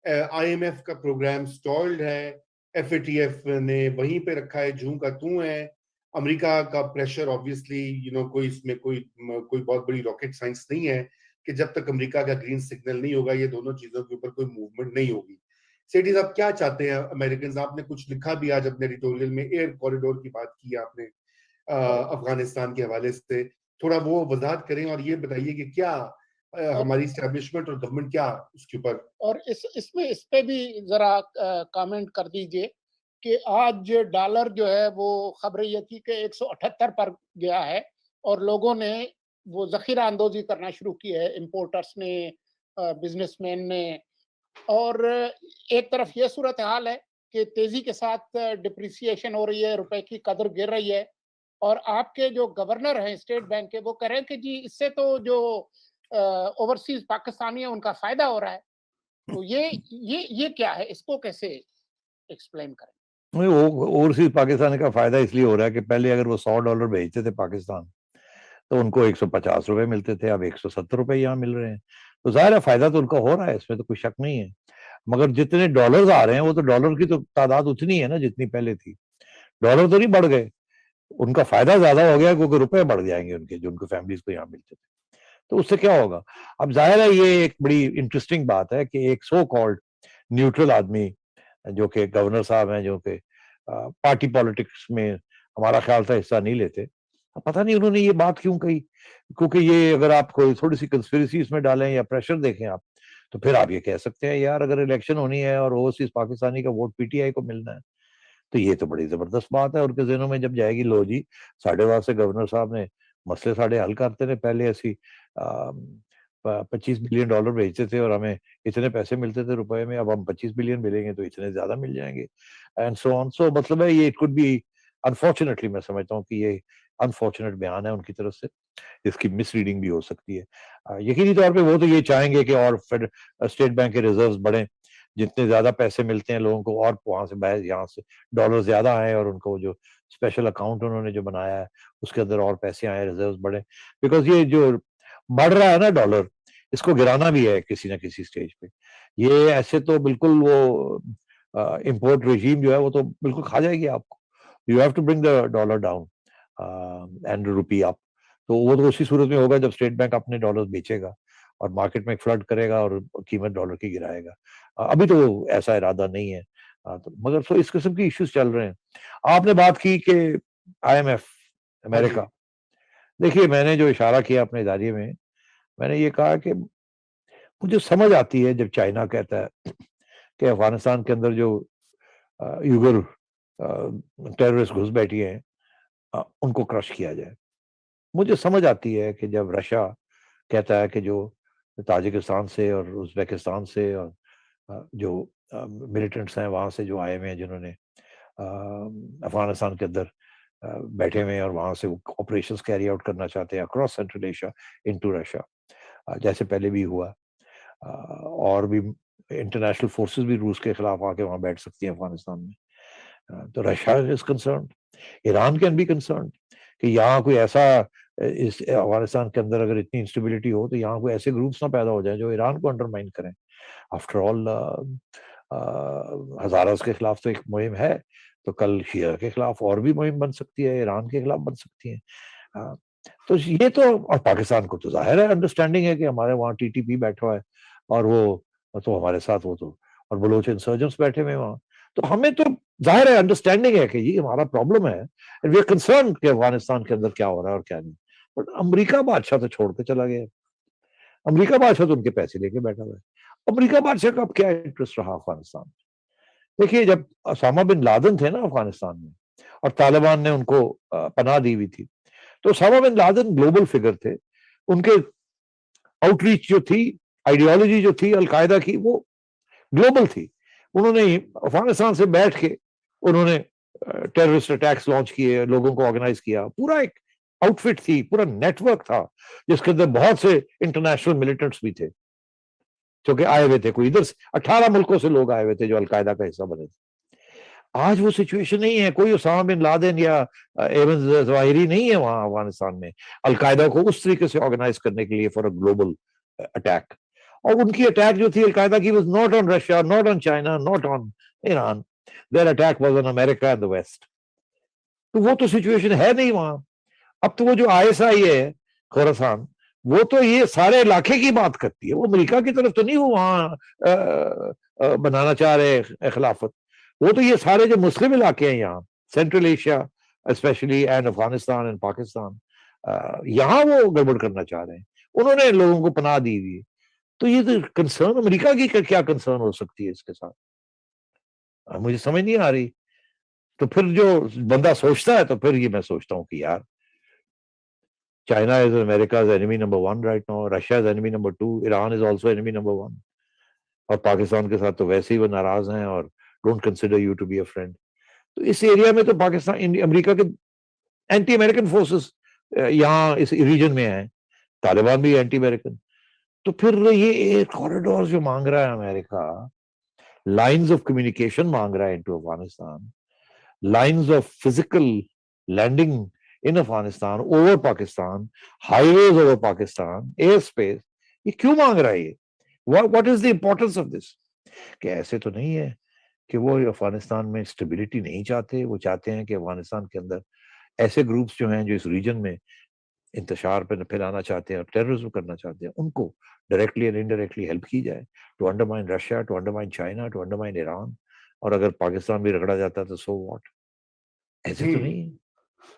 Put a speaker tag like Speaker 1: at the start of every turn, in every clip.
Speaker 1: IMF کا programme سٹالڈ ہے, FATF نے وہیں پہ رکھا ہے, جوں کا توں ہے. امریکہ کا پریشر آبویسلی کوئی اس میں کوئی بہت بڑی راکٹ سائنس نہیں ہے کہ جب تک امریکہ کا گرین سگنل نہیں ہوگا یہ دونوں چیزوں کے اوپر کوئی موومنٹ نہیں ہوگی. سیٹی صاحب کیا چاہتے ہیں امریکنز؟ آپ نے کچھ لکھا بھی آج اپنے ایڈیٹوریل میں, ایئر کوریڈور کی بات کی آپ نے افغانستان کے حوالے سے, تھوڑا وہ وضاحت کریں اور یہ بتائیے کہ کیا ہماری اسٹیبلشمنٹ اور گورنمنٹ کیا اس کے اوپر.
Speaker 2: اور اس پہ بھی ذرا کامنٹ کر دیجئے کہ آج ڈالر جو ہے وہ خبر یہ تھی کہ 178 پر گیا ہے اور لوگوں نے وہ ذخیرہ اندوزی کرنا شروع کی ہے, امپورٹرز نے, بزنس مین نے. اور ایک طرف یہ صورتحال ہے کہ تیزی کے ساتھ ڈپریسیشن ہو رہی ہے, روپے کی قدر گر رہی ہے, اور آپ کے جو گورنر ہیں اسٹیٹ بینک کے وہ کہہ رہے ہیں کہ جی اس سے تو جو اوورسیز پاکستانی ہیں ان کا فائدہ ہو رہا ہے. تو یہ کیا ہے, اس کو کیسے ایکسپلین کریں؟
Speaker 3: اوورسیز پاکستانی کا فائدہ اس لیے ہو رہا ہے کہ پہلے اگر وہ $100 بھیجتے تھے پاکستان تو ان کو 150 روپے ملتے تھے, اب 170 روپے یہاں مل رہے ہیں. تو ظاہر ہے فائدہ تو ان کا ہو رہا ہے, اس میں تو کوئی شک نہیں ہے. مگر جتنے ڈالرز آ رہے ہیں وہ تو ڈالر کی تو تعداد اتنی ہے نا جتنی پہلے تھی, ڈالر تو نہیں بڑھ گئے. ان کا فائدہ زیادہ ہو گیا کیونکہ روپے بڑھ جائیں گے ان کے, جو ان کو فیملیز کو یہاں ملتے تھے. تو اس سے کیا ہوگا؟ اب ظاہر ہے یہ ایک بڑی انٹرسٹنگ بات ہے کہ ایک سو کالڈ نیوٹرل آدمی جو کہ گورنر صاحب ہیں, جو کہ پارٹی پالیٹکس میں ہمارا خیال تھا حصہ نہیں لیتے, پتہ نہیں انہوں نے یہ بات کیوں کہی. کیونکہ یہ اگر آپ کوئی تھوڑی سی کنسپیریسی اس میں ڈالیں یا پریشر دیکھیں آپ, تو پھر آپ یہ کہہ سکتے ہیں یار اگر الیکشن ہونی ہے اور اوورسیز پاکستانی کا ووٹ PTI کو ملنا ہے تو یہ تو بڑی زبردست بات ہے. اور کے ذہنوں میں جب جائے گی لو جی ساڑھے وہاں سے گورنر صاحب نے مسئلے ساڑھے حل کرتے تھے, پہلے ایسی $25 بلین بھیجتے تھے اور ہمیں اتنے پیسے ملتے تھے روپے میں, اب ہم 25 بلین ملیں گے تو اتنے زیادہ مل جائیں گے, اینڈ سو آن. سو مطلب ہے یہ اٹ کوڈ بی, انفارچونیٹلی میں سمجھتا ہوں کہ یہ انفارچونیٹ بیان ہے ان کی طرف سے, اس کی مس ریڈنگ بھی ہو سکتی ہے. یقینی طور پہ وہ تو یہ چاہیں گے کہ اور اسٹیٹ بینک کے ریزروز بڑھیں, جتنے زیادہ پیسے ملتے ہیں لوگوں کو اور وہاں سے یہاں سے ڈالر زیادہ آئے, اور ان کو جو اسپیشل اکاؤنٹ انہوں نے جو بنایا ہے اس کے اندر اور پیسے آئے, ریزروز بڑھیں. بیکاز یہ جو بڑھ رہا ہے نا ڈالر, اس کو گرانا بھی ہے کسی نہ کسی سٹیج پہ. یہ ایسے تو بالکل وہ امپورٹ رجیم جو ہے وہ تو بالکل کھا جائے گی آپ کو. You have to bring the dollar down and rupee up. تو وہ تو اسی صورت میں ہوگا جب اسٹیٹ بینک اپنے ڈالر بیچے گا اور مارکیٹ میں فلڈ کرے گا اور قیمت ڈالر کی گرائے گا. ابھی تو ایسا ارادہ نہیں ہے, مگر تو اس قسم کی ایشوز چل رہے ہیں. آپ نے بات کی کہ IMF امریکہ, دیکھیے میں نے جو اشارہ کیا اپنے اداریے میں نے یہ کہا کہ مجھے سمجھ آتی ہے جب چائنا کہتا ہے کہ افغانستان کے اندر جو یوگر ٹیررسٹ گھس بیٹھی ہیں ان کو کرش کیا جائے. مجھے سمجھ آتی ہے کہ جب رشیا کہتا ہے کہ جو تاجکستان سے اور ازبیکستان سے اور جو ملیٹنٹس ہیں وہاں سے جو آئے ہوئے ہیں, جنہوں نے افغانستان کے اندر بیٹھے ہوئے ہیں اور وہاں سے آپریشنز کیری آؤٹ کرنا چاہتے ہیں across central Asia into Russia, جیسے پہلے بھی ہوا, اور بھی انٹرنیشنل فورسز بھی روس کے خلاف آ کے وہاں بیٹھ سکتی ہیں افغانستان میں. تو Russia as concerned, Iran can be concerned کہ یہاں کوئی ایسا, اس افغانستان کے اندر اگر اتنی انسٹیبلٹی ہو تو یہاں کوئی ایسے گروپس نہ پیدا ہو جائیں جو ایران کو انڈرمائن کریں. آفٹر آل ہزاراز کے خلاف تو ایک مہم ہے, تو کل شیعہ کے خلاف اور بھی مہم بن سکتی ہے, ایران کے خلاف بن سکتی ہے. تو یہ تو, اور پاکستان کو تو ظاہر ہے انڈرسٹینڈنگ ہے کہ ہمارے وہاں TTP بیٹھا ہوا ہے اور وہ تو ہمارے ساتھ, وہ تو اور بلوچ انسرجنٹس بیٹھے ہوئے وہاں. تو ہمیں تو ظاہر ہے انڈرسٹینڈنگ ہے کہ یہ ہمارا پرابلم ہے, وی آر کنسرن کہ افغانستان کے اندر کیا ہو رہا ہے اور کیا نہیں. بٹ امریکہ بادشاہ تو چھوڑ کے چلا گیا, امریکہ بادشاہ تو ان کے پیسے لے کے بیٹھا ہوا ہے. امریکہ بادشاہ کا اب کیا انٹرسٹ رہا افغانستان میں؟ دیکھیے جب اسامہ بن لادن تھے نا افغانستان میں اور طالبان نے ان کو پناہ دی ہوئی تھی, تو Osama bin Laden global figure تھے, ان کے آؤٹ ریچ جو تھی, آئیڈیالوجی جو تھی القاعدہ کی, وہ گلوبل تھی. انہوں نے افغانستان سے بیٹھ کے انہوں نے ٹیررسٹ اٹیکس لانچ کیے, لوگوں کو آرگنائز کیا, پورا ایک آؤٹ فٹ تھی, پورا نیٹ ورک تھا جس کے اندر بہت سے انٹرنیشنل ملیٹنٹس بھی تھے جو کہ آئے ہوئے تھے. کوئی ادھر 18 ملکوں سے لوگ آئے ہوئے تھے جو القاعدہ کا حصہ بنے تھے. آج وہ سچویشن نہیں ہے, کوئی اسامہ بن لادن یا ایمن ظواہری نہیں ہے وہاں افغانستان میں القاعدہ کو اس طریقے سے آرگنائز کرنے کے لیے فار اے گلوبل اٹیک. اور ان کی اٹیک جو تھی القاعدہ کی was not on Russia, not on China, not on Iran. Their attack was on America and the West. تو وہ تو سچویشن ہے نہیں وہاں. اب تو وہ جو ISI ہے خوراسان, وہ تو یہ سارے علاقے کی بات کرتی ہے, وہ امریکہ کی طرف تو نہیں وہ وہاں بنانا چاہ رہے خلافت. وہ تو یہ سارے جو مسلم علاقے ہیں یہاں central Asia specially and Afghanistan and Pakistan, یہاں وہ گڑبڑ کرنا چاہ رہے ہیں. انہوں نے لوگوں کو پناہ دی ہوئی ہے. تو یہ تو کنسرن امریکہ کی کیا کنسرن ہو سکتی ہے اس کے ساتھ, مجھے سمجھ نہیں آ رہی. تو پھر جو بندہ سوچتا ہے تو پھر یہ میں سوچتا ہوں کہ یار China is America's enemy number 1 right now, Russia is enemy number 2, Iran is also enemy number 1. اور پاکستان کے ساتھ تو ویسے ہی وہ ناراض ہیں اور don't consider you to be a friend. تو اس ایریا میں تو پاکستان امریکہ کے اینٹی امریکن فورسز یہاں اس ریجن میں ہیں, طالبان بھی اینٹی امریکن. تو پھر یہ کوریڈور جو مانگ رہا ہے امریکہ, لائنز آف کمیونیکیشن مانگ رہا ہے into Afghanistan, lines of physical landing in Afghanistan, over Pakistan, highways over Pakistan, airspace, یہ کیوں مانگ رہا ہے یہ؟ What is the importance of this? کہ ایسے تو نہیں ہے کہ وہ افغانستان میں اسٹیبلٹی نہیں چاہتے, وہ چاہتے ہیں کہ افغانستان کے اندر ایسے گروپس جو ہیں جو اس ریجن میں انتشار پہ پھیلانا چاہتے ہیں اور ٹیررزم کرنا چاہتے ہیں, ان کو ڈائریکٹلی اور انڈائریکٹلی ہیلپ کی جائے to undermine Russia, to undermine China, to undermine Iran. اور اگر پاکستان بھی رگڑا جاتا تو سو واٹ, ایسے تو نہیں ہے.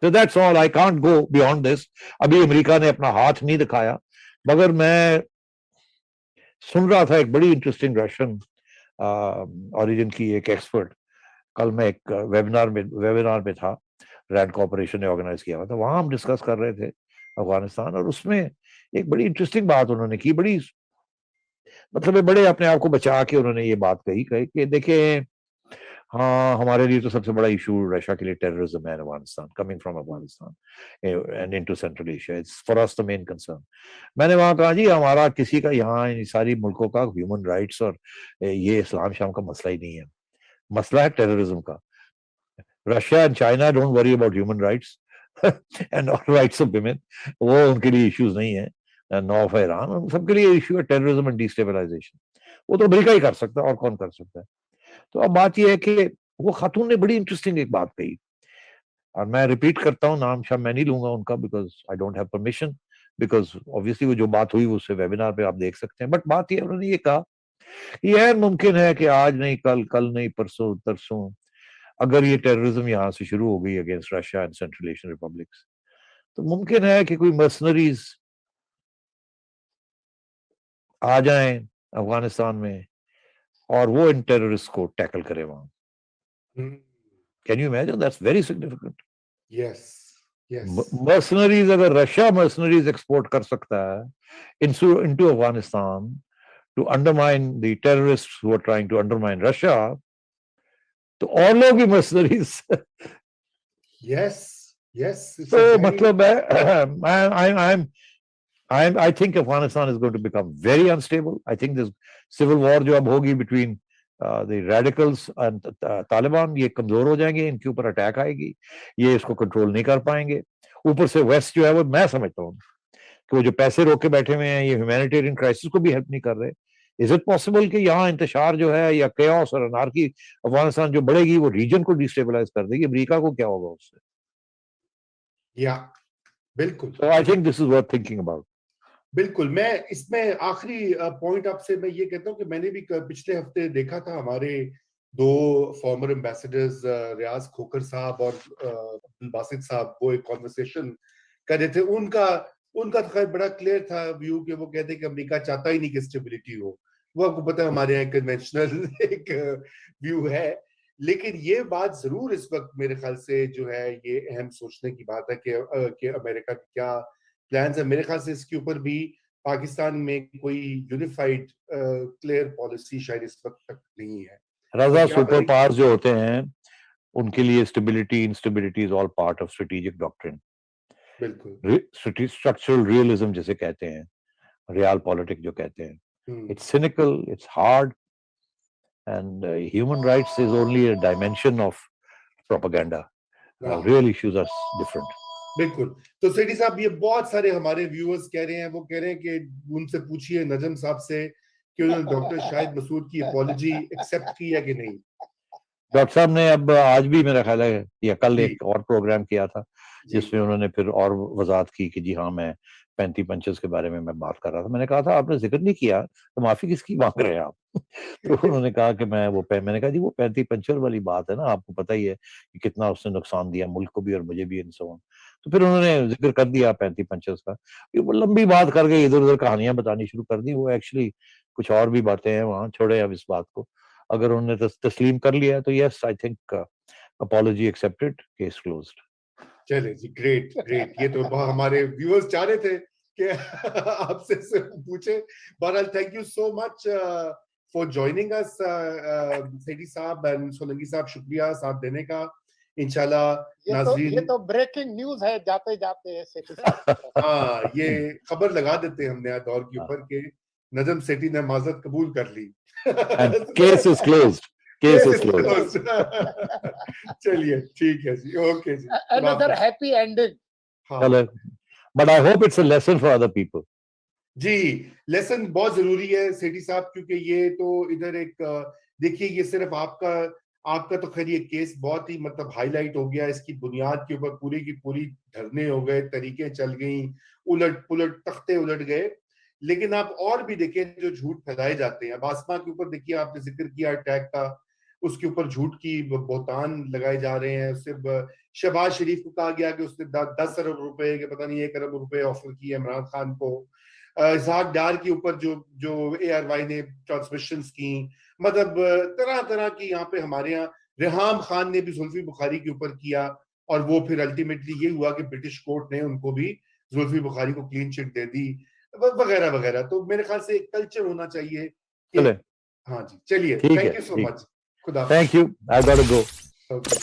Speaker 3: So that's all, I can't go beyond this. ابھی امریکہ نے اپنا ہاتھ نہیں دکھایا, مگر میں سن رہا تھا ایک بڑی انٹرسٹنگ رشین اوریجن کی ایک ایکسپرٹ, کل میں ایک ویبینار میں تھا, رینڈ کارپوریشن نے آرگنائز کیا ہوا تھا, وہاں ہم ڈسکس کر رہے تھے افغانستان, اور اس میں ایک بڑی انٹرسٹنگ بات انہوں نے کی, بڑی مطلب بڑے اپنے آپ کو بچا کے انہوں نے یہ بات کہی کہ دیکھیں ہاں ہمارے لیے تو سب سے بڑا ایشو رشیا کے لیے ٹیررزم ہے, Afghanistan, coming from Afghanistan and into central Asia, it's for as the main concern. میں نے وہاں کہا جی ہمارا کسی کا یہاں ساری ملکوں کا ہیومن رائٹس اور یہ اسلام شام کا مسئلہ ہی نہیں ہے, مسئلہ ہے ٹیررزم کا. Russia and China don't worry about human rights and rights of women, وہ ان کے لیے ایشوز نہیں ہیں. نو آف ایران, ان سب کے لیے ایشو ہے ٹیررزم اینڈ ڈیسٹیبلائزیشن. وہ تو امریکہ ہی کر سکتا ہے, اور کون کر سکتا ہے. تو اب بات یہ ہے کہ وہ خاتون نے بڑی انٹرسٹنگ ایک بات کہی, اور میں ریپیٹ کرتا ہوں, نام شام میں نہیں لوں گا ان کا because I don't have permission, because obviously وہ جو بات ہوئی اس سے ویبینار پہ آپ دیکھ سکتے ہیں. بٹ بات یہ انہوں نے یہ کہا یہ ممکن ہے کہ آج نہیں کل, کل نہیں پرسوں ترسوں, اگر یہ ٹیررزم یہاں سے شروع ہو گئی against Russia and central Asian republics, تو ممکن ہے کہ کوئی مرسنریز آ جائیں افغانستان میں اور وہ ان ٹیررسٹ کو ٹیکل کرے وہاں. Can you imagine? That's very significant.
Speaker 1: Yes, yes.
Speaker 3: Mercenaries, اگر رشیا mercenaries ایکسپورٹ کر سکتا ہے into Afghanistan to undermine the terrorists who are trying to undermine Russia, تو اور لوگ بھی mercenaries.
Speaker 1: Yes, yes.
Speaker 3: تو مطلب ہے I think Afghanistan is going to become very unstable. I think this civil war جو اب ہوگی between the radicals and Taliban, یہ کمزور ہو جائیں گے, ان کے اوپر اٹیک آئے گی, یہ اس کو کنٹرول نہیں کر پائیں گے. اوپر سے ویسٹ جو ہے وہ میں سمجھتا ہوں کہ وہ جو پیسے روک کے بیٹھے ہوئے ہیں, یہ ہیومینیٹیرین کرائسس کو بھی ہیلپ نہیں کر رہے. از اٹ پاسبل کہ یہاں انتشار جو ہے یا کیوس اور انارکی افغانستان جو بڑھے گی وہ ریجن کو ڈیسٹیبلائز کر دے گی, امریکہ کو کیا ہوگا اس سے؟
Speaker 1: یا بالکل.
Speaker 3: So I think this is worth thinking about.
Speaker 1: بالکل. میں اس میں آخری پوائنٹ آپ سے میں یہ کہتا ہوں کہ میں نے بھی پچھلے ہفتے دیکھا تھا ہمارے 2 فارمر ایمبیسڈرز ریاض کھوکر صاحب اور عبدالباسط صاحب, وہ ایک کانورسیشن کر رہے تھے. ان کا تو خیر بڑا کلیئر تھا ویو کہ وہ کہتے کہ امریکہ چاہتا ہی نہیں کہ اسٹیبلٹی ہو. وہ آپ کو پتہ ہے ہمارے یہاں کنونشنل ایک ویو ہے, لیکن یہ بات ضرور اس وقت میرے خیال سے جو ہے یہ اہم سوچنے کی بات ہے کہ امریکہ کی کیا پلانز ہے. میرے خیال سے اس کے اوپر بھی پاکستان میں کوئی یونیفائڈ کلیئر پالیسی شاید اس وقت تک نہیں ہے.
Speaker 3: رضا سپر پاورز جو ہوتے ہیں ان کے لیے stability instability is all part of strategic ڈاکٹرن.
Speaker 1: بالکل.
Speaker 3: اسٹرکچرل ریئلزم جسے کہتے ہیں, ریال پالیٹک جو کہتے ہیں, it's cynical, it's hard, and human rights is only a dimension of propaganda. Real issues are different.
Speaker 1: بالکل. تو سیٹھی صاحب یہ بہت سارے ہمارے ویورز کہہ رہے ہیں, وہ کہہ رہے ہیں کہ ان سے پوچھئے نجم صاحب سے کہ انہوں نے ڈاکٹر شاہد مسعود کی اپالوجی ایکسیپٹ کی ہے کہ نہیں؟
Speaker 3: ڈاکٹر صاحب نے اب آج بھی میرا خیال ہے یا کل
Speaker 1: جی
Speaker 3: ایک اور پروگرام کیا تھا
Speaker 1: جی
Speaker 3: جس میں انہوں نے پھر اور وضاحت کی کہ جی ہاں میں 35 پنچز کے بارے میں بات کر رہا تھا. میں نے کہا تھا آپ نے ذکر نہیں کیا تو معافی کس کی مانگ رہے ہیں آپ؟ تو انہوں نے کہا کہ میں نے کہا جی وہ 35 پنچر والی بات ہے نا, آپ کو پتہ ہی ہے کہ کتنا اس نے نقصان دیا ملک کو بھی اور مجھے بھی, انسان. تو پھر انہوں نے ذکر کر دیا 35 پنچز کا. وہ لمبی بات کر کے ادھر ادھر کہانیاں بتانی شروع کر دی. وہ ایکچولی کچھ اور بھی باتیں ہیں وہاں, چھوڑے اب اس بات کو. اگر انہوں نے تسلیم کر لیا تو yes I think apology accepted, case closed.
Speaker 1: چلے جی, گریٹ گریٹ. یہ تو ہمارے ویورز چاہ رہے تھے کہ آپ سے پوچھے. بہرحال thank you so much for joining اس سیٹھی صاحب اینڈ سولنگی صاحب, شکریہ ساتھ دینے کا. انشاءاللہ ناظرین,
Speaker 2: یہ تو بریکنگ نیوز ہے جاتے جاتے سیٹھی صاحب.
Speaker 1: ہاں یہ خبر لگا دیتے ہیں ہم نے دور کے اوپر کہ نجم سیٹھی نے معذرت قبول کر لی.
Speaker 3: Case is closed. Case is closed.
Speaker 1: چلیے ٹھیک ہے جی, اوکے جی.
Speaker 2: another happy ending.
Speaker 1: ہاں
Speaker 3: But I hope it's a lesson for other people.
Speaker 1: جی, لیسن بہت ضروری ہے سیٹھی صاحب, کیونکہ یہ تو ادھر ایک دیکھیے یہ صرف آپ کا تو خیر یہ کیس بہت ہی مطلب ہائی لائٹ ہو گیا. اس کی بنیاد کے اوپر پوری کی پوری دھرنے ہو گئے, طریقے چل گئیں, الٹ پلٹ تختے الٹ گئے. لیکن آپ اور بھی دیکھیں جو جھوٹ پھیلائے جاتے ہیں. اب آسما کے اوپر دیکھیے, آپ نے ذکر کیا اٹیک کا, اس کے اوپر جھوٹ کی بہتان لگائے جا رہے ہیں. اس سے شہباز شریف کو کہا گیا کہ اس نے 10 ارب روپے کہ پتہ نہیں 1 ارب روپے آفر کیے عمران خان کو. اسحاق ڈار کے اوپر جو اے آر وائی نے ٹرانسمیشنز کی, مطلب طرح طرح کی. یہاں پہ ہمارے یہاں ریحام خان نے بھی زلفی بخاری کے اوپر کیا, اور وہ پھر الٹیمیٹلی یہ ہوا کہ برٹش کورٹ نے ان کو بھی زلفی بخاری کو کلین چٹ دے دی, وغیرہ وغیرہ. تو میرے خیال سے ایک کلچر ہونا چاہیے. ہاں جی, چلیے, تھینک یو سو مچ. خدا.
Speaker 3: Thank you. I gotta go.
Speaker 1: Okay.